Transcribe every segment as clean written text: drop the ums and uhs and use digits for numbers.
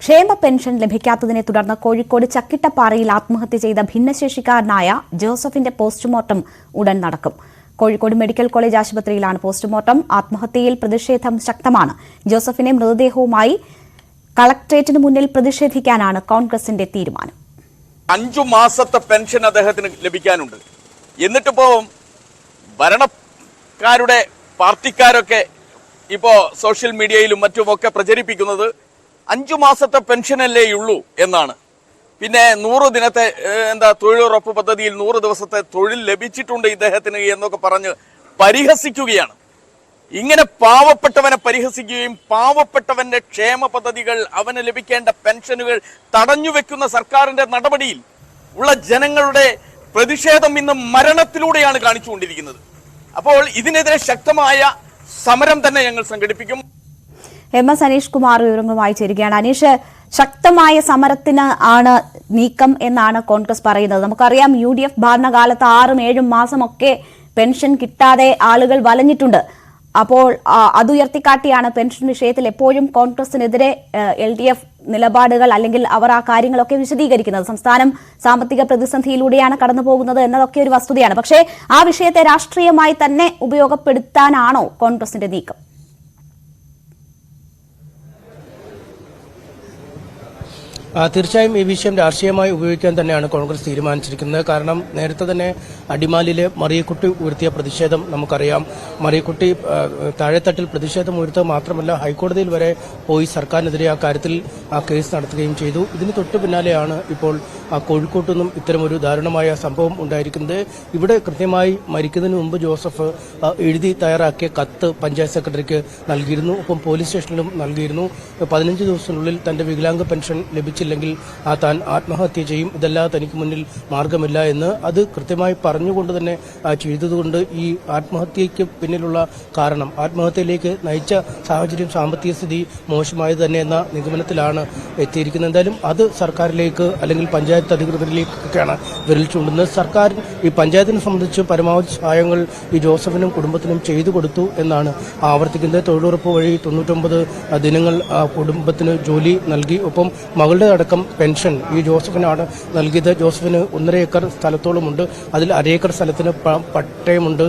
ക്ഷേമ പെൻഷൻ ലഭിക്കാത്തതിനെ തുടർന്ന് കോഴിക്കോട് ചക്കിട്ടപ്പാറയിൽ ആത്മഹത്യ ചെയ്ത ഭിന്നശേഷിക്കാരനായ ജോസഫിന്റെ പോസ്റ്റ്മോർട്ടം ഉടൻ നടക്കും. കോഴിക്കോട് മെഡിക്കൽ കോളേജ് ആശുപത്രിയിലാണ് പോസ്റ്റ്മോർട്ടം. ആത്മഹത്യയിൽ പ്രതിഷേധം ശക്തമാണ്. ജോസഫിന്റെ മൃതദേഹവുമായി കളക്ടറേറ്റിന് മുന്നിൽ പ്രതിഷേധിക്കാനാണ് കോൺഗ്രസിന്റെ തീരുമാനം. 5 മാസത്തെ പെൻഷൻ അദ്ദേഹത്തിന് ലഭിക്കാനുണ്ട്. എന്നിട്ടിപ്പോ ഭരണക്കാരുടെ പാർട്ടിക്കാരൊക്കെ ഇപ്പോ സോഷ്യൽ മീഡിയയിലും മറ്റുമൊക്കെ പ്രചരിപ്പിക്കുന്നത് 5 മാസത്തെ പെൻഷനല്ലേ ഉള്ളൂ എന്നാണ്. പിന്നെ 100 ദിനത്തെ തൊഴിലുറപ്പ് പദ്ധതിയിൽ 100 ദിവസത്തെ തൊഴിൽ ലഭിച്ചിട്ടുണ്ട് ഇദ്ദേഹത്തിന് എന്നൊക്കെ പറഞ്ഞ് പരിഹസിക്കുകയാണ്. ഇങ്ങനെ പാവപ്പെട്ടവനെ പരിഹസിക്കുകയും പാവപ്പെട്ടവന്റെ ക്ഷേമ പദ്ധതികൾ, അവന് ലഭിക്കേണ്ട പെൻഷനുകൾ തടഞ്ഞുവെക്കുന്ന സർക്കാരിന്റെ നടപടിയിൽ ഉള്ള ജനങ്ങളുടെ പ്രതിഷേധം ഇന്ന് മരണത്തിലൂടെയാണ് കാണിച്ചുകൊണ്ടിരിക്കുന്നത്. അപ്പോൾ ഇതിനെതിരെ ശക്തമായ സമരം തന്നെ ഞങ്ങൾ സംഘടിപ്പിക്കും. MS അനീഷ് കുമാർ വിവരങ്ങളുമായി ചേരുകയാണ്. അനീഷ്, ശക്തമായ സമരത്തിന് ആണ് നീക്കം എന്നാണ് കോൺഗ്രസ് പറയുന്നത്. നമുക്കറിയാം, UDF ഭരണകാലത്ത് 6-7 മാസമൊക്കെ പെൻഷൻ കിട്ടാതെ ആളുകൾ വലഞ്ഞിട്ടുണ്ട്. അപ്പോൾ അതുയർത്തിക്കാട്ടിയാണ് പെൻഷൻ വിഷയത്തിൽ എപ്പോഴും കോൺഗ്രസിനെതിരെ LDF നിലപാടുകൾ, അല്ലെങ്കിൽ അവർ ആ കാര്യങ്ങളൊക്കെ വിശദീകരിക്കുന്നത്. സംസ്ഥാനം സാമ്പത്തിക പ്രതിസന്ധിയിലൂടെയാണ് കടന്നു പോകുന്നത് എന്നതൊക്കെ ഒരു വസ്തുതയാണ്. പക്ഷേ ആ വിഷയത്തെ രാഷ്ട്രീയമായി തന്നെ ഉപയോഗപ്പെടുത്താനാണോ കോൺഗ്രസിന്റെ നീക്കം? തീർച്ചയായും ഈ വിഷയം രാഷ്ട്രീയമായി ഉപയോഗിക്കാൻ തന്നെയാണ് കോൺഗ്രസ് തീരുമാനിച്ചിരിക്കുന്നത്. കാരണം നേരത്തെ തന്നെ അടിമാലിയിലെ മറിയക്കുട്ടി ഉയർത്തിയ പ്രതിഷേധം നമുക്കറിയാം. മറിയക്കുട്ടി താഴെത്തട്ടിൽ പ്രതിഷേധം ഉയർത്തുക മാത്രമല്ല, ഹൈക്കോടതിയിൽ വരെ പോയി സർക്കാരിനെതിരെ ആ കാര്യത്തിൽ കേസ് നടത്തുകയും ചെയ്തു. ഇതിന് തൊട്ടു പിന്നാലെയാണ് ഇപ്പോൾ കോഴിക്കോട്ടു നിന്നും ഇത്തരമൊരു ദാരുണമായ സംഭവം ഉണ്ടായിരിക്കുന്നത്. ഇവിടെ കൃത്യമായി മരിക്കുന്നതിന് മുമ്പ് ജോസഫ് എഴുതി തയ്യാറാക്കിയ കത്ത് പഞ്ചായത്ത് സെക്രട്ടറിക്ക് നൽകിയിരുന്നു. ഒപ്പം പോലീസ് സ്റ്റേഷനിലും നൽകിയിരുന്നു. 15 ദിവസത്തിനുള്ളിൽ തന്റെ വികലാംഗ പെൻഷൻ ലഭിച്ചില്ലെങ്കിൽ താൻ ആത്മഹത്യ ചെയ്യും, ഇതല്ലാതെ തനിക്ക് മുന്നിൽ മാർഗമില്ല എന്ന് അത് കൃത്യമായി പറഞ്ഞുകൊണ്ട് തന്നെ ചെയ്തതുകൊണ്ട് ഈ ആത്മഹത്യയ്ക്ക് പിന്നിലുള്ള കാരണം, ആത്മഹത്യയിലേക്ക് നയിച്ച സാഹചര്യം, സാമ്പത്തിക സ്ഥിതി മോശമായത് തന്നെ എന്ന നിഗമനത്തിലാണ് എത്തിയിരിക്കുന്നത്. എന്തായാലും അത് സർക്കാരിലേക്ക് അല്ലെങ്കിൽ പഞ്ചായത്ത് അധികൃതരിലേക്കൊക്കെയാണ് വിരൽ ചൂണ്ടുന്നത്. സർക്കാർ ഈ പഞ്ചായത്തിനെ സംബന്ധിച്ച് പരമാവധി സഹായങ്ങൾ ഈ ജോസഫിനും കുടുംബത്തിനും ചെയ്തു കൊടുത്തു എന്നാണ് ആവർത്തിക്കുന്നത്. തൊഴിലുറപ്പ് വഴി 99 ദിനങ്ങൾ കുടുംബത്തിന് ജോലി നൽകി. ഒപ്പം മകളുടെ അടക്കം പെൻഷൻ ഈ ജോസഫിനാണ് നൽകിയത്. ജോസഫിന് 1.5 ഏക്കർ സ്ഥലത്തോളമുണ്ട്. അതിൽ 1/2 ഏക്കർ സ്ഥലത്തിന് പട്ടയമുണ്ട്,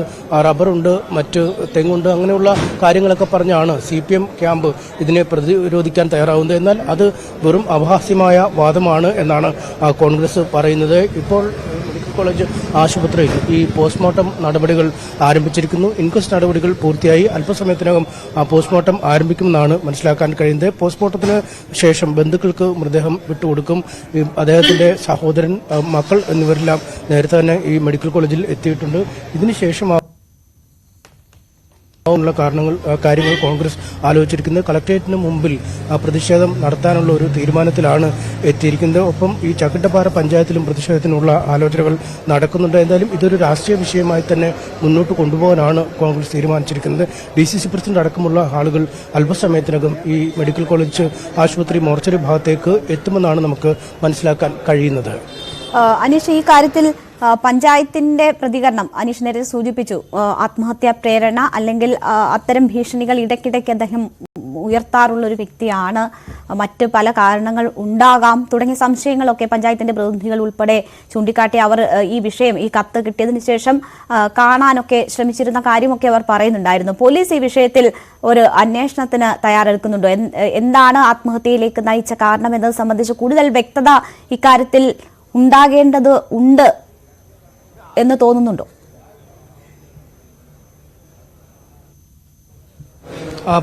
റബ്ബറുണ്ട്, മറ്റ് തെങ്ങുണ്ട്. അങ്ങനെയുള്ള കാര്യങ്ങളൊക്കെ പറഞ്ഞാണ് CPM ക്യാമ്പ് ഇതിനെ പ്രതിരോധിക്കാൻ തയ്യാറാവുന്നത്. എന്നാൽ അത് വെറും അപഹാസ്യമായ വാദമാണ് എന്നാണ് കോൺഗ്രസ് പറയുന്നത്. ഇപ്പോൾ മെഡിക്കൽ കോളേജ് ആശുപത്രിയിൽ ഈ പോസ്റ്റ്മോർട്ടം നടപടികൾ ആരംഭിച്ചിരിക്കുന്നു. ഇൻക്വസ്റ്റ് നടപടികൾ പൂർത്തിയായി അല്പസമയത്തിനകം പോസ്റ്റ്മോർട്ടം ആരംഭിക്കുമെന്നാണ് മനസ്സിലാക്കാൻ കഴിയുന്നത്. പോസ്റ്റ്മോർട്ടത്തിന് ശേഷം ബന്ധുക്കൾക്ക് മൃതദേഹം വിട്ടുകൊടുക്കും. അദ്ദേഹത്തിന്റെ സഹോദരൻ, മക്കൾ എന്നിവരെല്ലാം നേരത്തെ തന്നെ ഈ മെഡിക്കൽ കോളേജിൽ എത്തിയിട്ടുണ്ട്. ഇതിനുശേഷം കാര്യങ്ങൾ കോൺഗ്രസ് ആലോചിച്ചിരിക്കുന്നത്. കളക്ടറേറ്റിന് മുമ്പിൽ പ്രതിഷേധം നടത്താനുള്ള ഒരു തീരുമാനത്തിലാണ് എത്തിയിരിക്കുന്നത്. ഒപ്പം ഈ ചക്കിട്ടപ്പാറ പഞ്ചായത്തിലും പ്രതിഷേധത്തിനുള്ള ആലോചനകൾ നടക്കുന്നുണ്ട്. എന്തായാലും ഇതൊരു രാഷ്ട്രീയ വിഷയമായി തന്നെ മുന്നോട്ട് കൊണ്ടുപോകാനാണ് കോൺഗ്രസ് തീരുമാനിച്ചിരിക്കുന്നത്. DCC പ്രസിഡന്റ് അടക്കമുള്ള ആളുകൾ അല്പസമയത്തിനകം ഈ മെഡിക്കൽ കോളേജ് ആശുപത്രി മോർച്ചറി ഭാഗത്തേക്ക് എത്തുമെന്നാണ് നമുക്ക് മനസ്സിലാക്കാൻ കഴിയുന്നത്. അനീഷ്, ഈ കാര്യത്തിൽ പഞ്ചായത്തിന്റെ പ്രതികരണം അനീഷ് നേരത്തെ സൂചിപ്പിച്ചു. ആത്മഹത്യാ പ്രേരണ അല്ലെങ്കിൽ അത്തരം ഭീഷണികൾ ഇടയ്ക്കിടയ്ക്ക് അദ്ദേഹം ഉയർത്താറുള്ള ഒരു വ്യക്തിയാണ്, മറ്റ് പല കാരണങ്ങൾ ഉണ്ടാകാം തുടങ്ങിയ സംശയങ്ങളൊക്കെ പഞ്ചായത്തിന്റെ പ്രതിനിധികൾ ഉൾപ്പെടെ ചൂണ്ടിക്കാട്ടി അവർ ഈ വിഷയം, ഈ കത്ത് കിട്ടിയതിനു ശേഷം കാണാനൊക്കെ ശ്രമിച്ചിരുന്ന കാര്യമൊക്കെ അവർ പറയുന്നുണ്ടായിരുന്നു. പോലീസ് ഈ വിഷയത്തിൽ ഒരു അന്വേഷണത്തിന് തയ്യാറെടുക്കുന്നുണ്ടോ? എന്താണ് ആത്മഹത്യയിലേക്ക് നയിച്ച കാരണം എന്നത് സംബന്ധിച്ച് കൂടുതൽ വ്യക്തത ഇക്കാര്യത്തിൽ ഉണ്ടാകേണ്ടത് ഉണ്ട് എന്ന് തോന്നുന്നുണ്ടോ?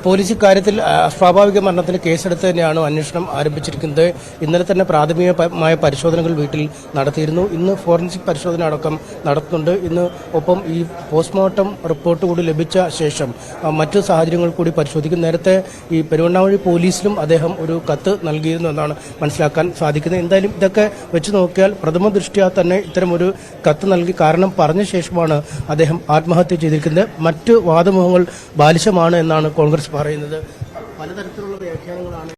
പോലീസ് ഇക്കാര്യത്തിൽ സ്വാഭാവിക മരണത്തിന് കേസെടുത്ത് തന്നെയാണ് അന്വേഷണം ആരംഭിച്ചിരിക്കുന്നത്. ഇന്നലെ തന്നെ പ്രാഥമികമായ പരിശോധനകൾ വീട്ടിൽ നടത്തിയിരുന്നു. ഇന്ന് ഫോറൻസിക് പരിശോധന അടക്കം നടത്തുന്നുണ്ട്. ഇന്ന് ഒപ്പം ഈ പോസ്റ്റ്മോർട്ടം റിപ്പോർട്ട് കൂടി ലഭിച്ച ശേഷം മറ്റു സാഹചര്യങ്ങൾ കൂടി പരിശോധിക്കും. നേരത്തെ ഈ പെരുവണ്ണാമൊഴി പോലീസിലും അദ്ദേഹം ഒരു കത്ത് നൽകിയിരുന്നു എന്നാണ് മനസ്സിലാക്കാൻ സാധിക്കുന്നത്. എന്തായാലും ഇതൊക്കെ വെച്ച് നോക്കിയാൽ പ്രഥമ ദൃഷ്ട്യാ തന്നെ ഇത്തരമൊരു കത്ത് നൽകി കാരണം പറഞ്ഞ ശേഷമാണ് അദ്ദേഹം ആത്മഹത്യ ചെയ്തിരിക്കുന്നത്. മറ്റ് വാദമുഖങ്ങൾ ബാലിശമാണ് എന്നാണ് കോൺഗ്രസ് പറയുന്നത്. പലതരത്തിലുള്ള വ്യാഖ്യാനങ്ങളാണ്